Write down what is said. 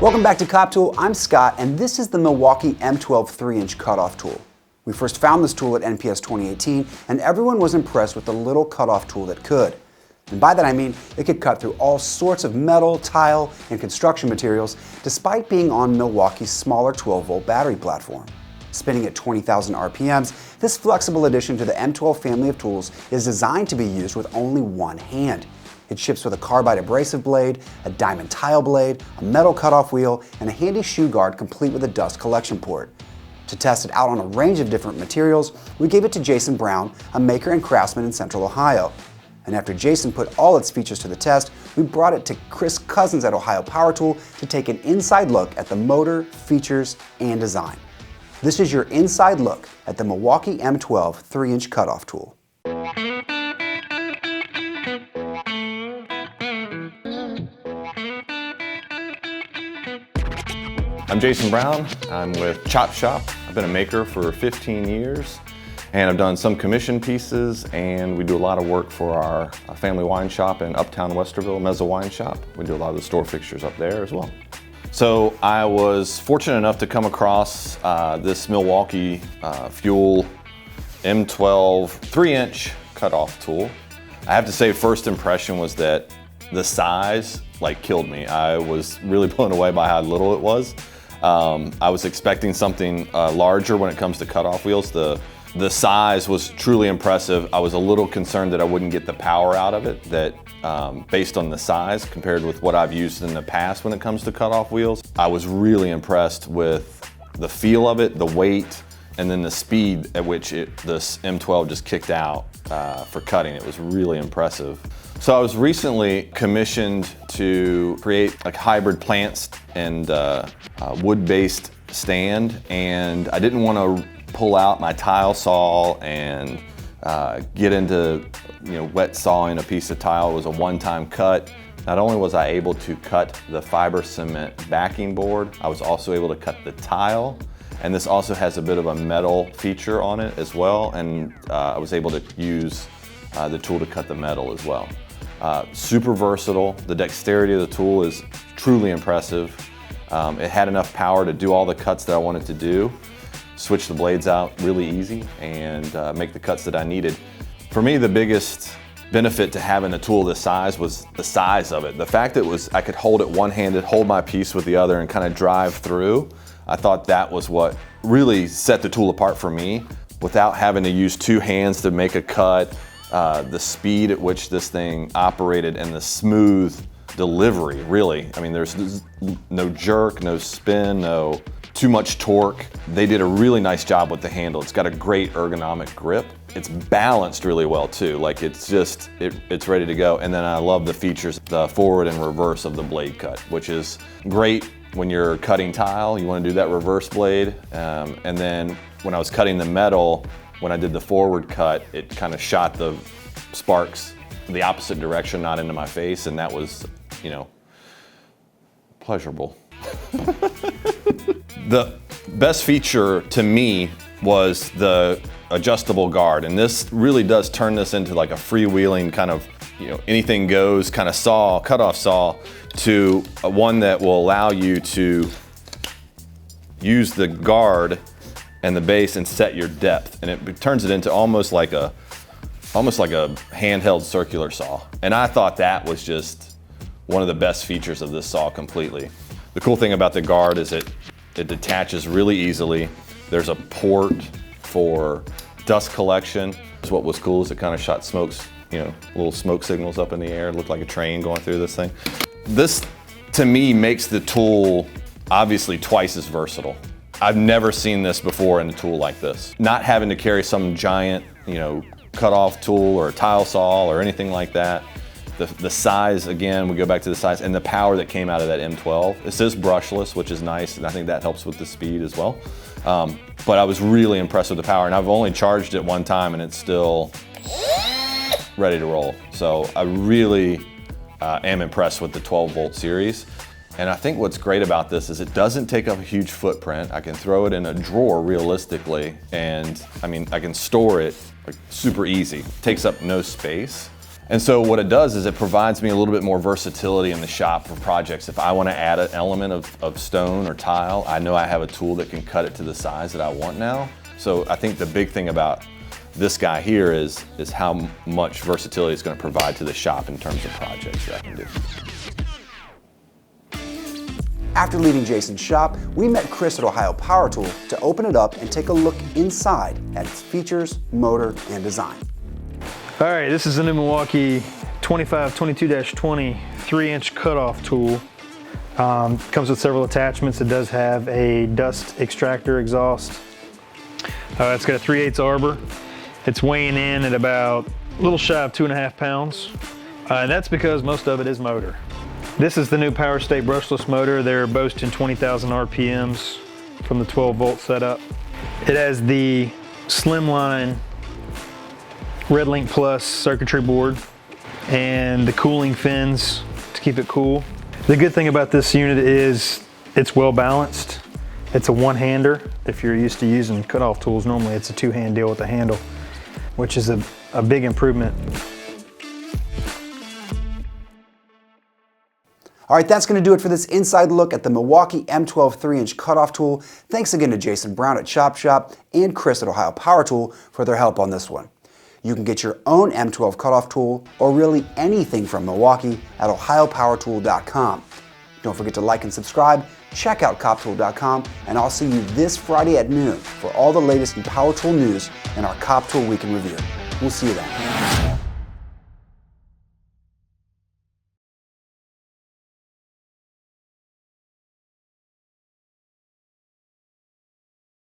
Welcome back to Cop Tool. I'm Scott, and this is the Milwaukee M12 3-inch cutoff tool. We first found this tool at NPS 2018, and everyone was impressed with the little cutoff tool that could. And by that I mean it could cut through all sorts of metal, tile, and construction materials, despite being on Milwaukee's smaller 12-volt battery platform. Spinning at 20,000 RPMs, this flexible addition to the M12 family of tools is designed to be used with only one hand. It ships with a carbide abrasive blade, a diamond tile blade, a metal cutoff wheel, and a handy shoe guard complete with a dust collection port. To test it out on a range of different materials, we gave it to Jason Brown, a maker and craftsman in Central Ohio. And after Jason put all its features to the test, we brought it to Kris Cousins at Ohio Power Tool to take an inside look at the motor, features, and design. This is your inside look at the Milwaukee M12 3-inch cutoff tool. I'm Jason Brown. I'm with Chop Shop. I've been a maker for 15 years, and I've done some commission pieces, and we do a lot of work for our family wine shop in Uptown Westerville, Mezza Wine Shop. We do a lot of the store fixtures up there as well. So I was fortunate enough to come across this Milwaukee Fuel M12 3-inch cutoff tool. I have to say, first impression was that the size killed me. I was really blown away by how little it was. I was expecting something larger when it comes to cutoff wheels. The size was truly impressive. I was a little concerned that I wouldn't get the power out of it, based on the size compared with what I've used in the past when it comes to cutoff wheels. I was really impressed with the feel of it, the weight, and then the speed at which this M12 just kicked out for cutting. It was really impressive. So I was recently commissioned to create a hybrid plants and wood-based stand, and I didn't want to pull out my tile saw and get into wet sawing a piece of tile. It was a one-time cut. Not only was I able to cut the fiber cement backing board, I was also able to cut the tile, and this also has a bit of a metal feature on it as well, and I was able to use the tool to cut the metal as well. Super versatile. The dexterity of the tool is truly impressive. It had enough power to do all the cuts that I wanted to do, switch the blades out really easy, and make the cuts that I needed. For me, the biggest benefit to having a tool this size was the size of it. The fact that I could hold it one-handed, hold my piece with the other, and kind of drive through. I thought that was what really set the tool apart for me, without having to use two hands to make a cut. The speed at which this thing operated and the smooth delivery, really. I mean, there's no jerk, no spin, no too much torque. They did a really nice job with the handle. It's got a great ergonomic grip. It's balanced really well too. It's ready to go. And then I love the features, the forward and reverse of the blade cut, which is great when you're cutting tile. You want to do that reverse blade. And then when I was cutting the metal, when I did the forward cut, it kind of shot the sparks the opposite direction, not into my face, and that was, pleasurable. The best feature to me was the adjustable guard, and this really does turn this into like a freewheeling kind of, anything goes kind of cutoff saw, to one that will allow you to use the guard and the base and set your depth, and it turns it into almost like a handheld circular saw. And I thought that was just one of the best features of this saw completely. The cool thing about the guard is it detaches really easily. There's a port for dust collection. What was cool is it kind of shot smokes, little smoke signals up in the air. It looked like a train going through this thing. This, to me, makes the tool obviously twice as versatile. I've never seen this before in a tool like this. Not having to carry some giant, cut-off tool or a tile saw or anything like that. The size, again, we go back to the size and the power that came out of that M12. It says brushless, which is nice, and I think that helps with the speed as well. But I was really impressed with the power, and I've only charged it one time and it's still ready to roll. So I really am impressed with the 12-volt series. And I think what's great about this is it doesn't take up a huge footprint. I can throw it in a drawer realistically, and I can store it super easy. It takes up no space. And so what it does is it provides me a little bit more versatility in the shop for projects. If I want to add an element of stone or tile, I know I have a tool that can cut it to the size that I want now. So I think the big thing about this guy here is how much versatility it's going to provide to the shop in terms of projects that I can do. After leaving Jason's shop, we met Kris at Ohio Power Tool to open it up and take a look inside at its features, motor, and design. All right, this is a new Milwaukee 2522-20 3-inch cutoff tool. Comes with several attachments. It does have a dust extractor exhaust. It's got a 3/8 arbor. It's weighing in at about a little shy of 2.5 pounds. And that's because most of it is motor. This is the new Power State brushless motor. They're boasting 20,000 RPMs from the 12-volt setup. It has the Slimline RedLink Plus circuitry board and the cooling fins to keep it cool. The good thing about this unit is it's well balanced. It's a one-hander. If you're used to using cutoff tools, normally it's a two-hand deal with the handle, which is a big improvement. All right, that's going to do it for this inside look at the Milwaukee M12 3-inch cutoff tool. Thanks again to Jason Brown at Chop Shop and Kris at Ohio Power Tool for their help on this one. You can get your own M12 cutoff tool, or really anything from Milwaukee, at ohiopowertool.com. Don't forget to like and subscribe, check out coptool.com, and I'll see you this Friday at noon for all the latest in power tool news in our Cop Tool Week in Review. We'll see you then.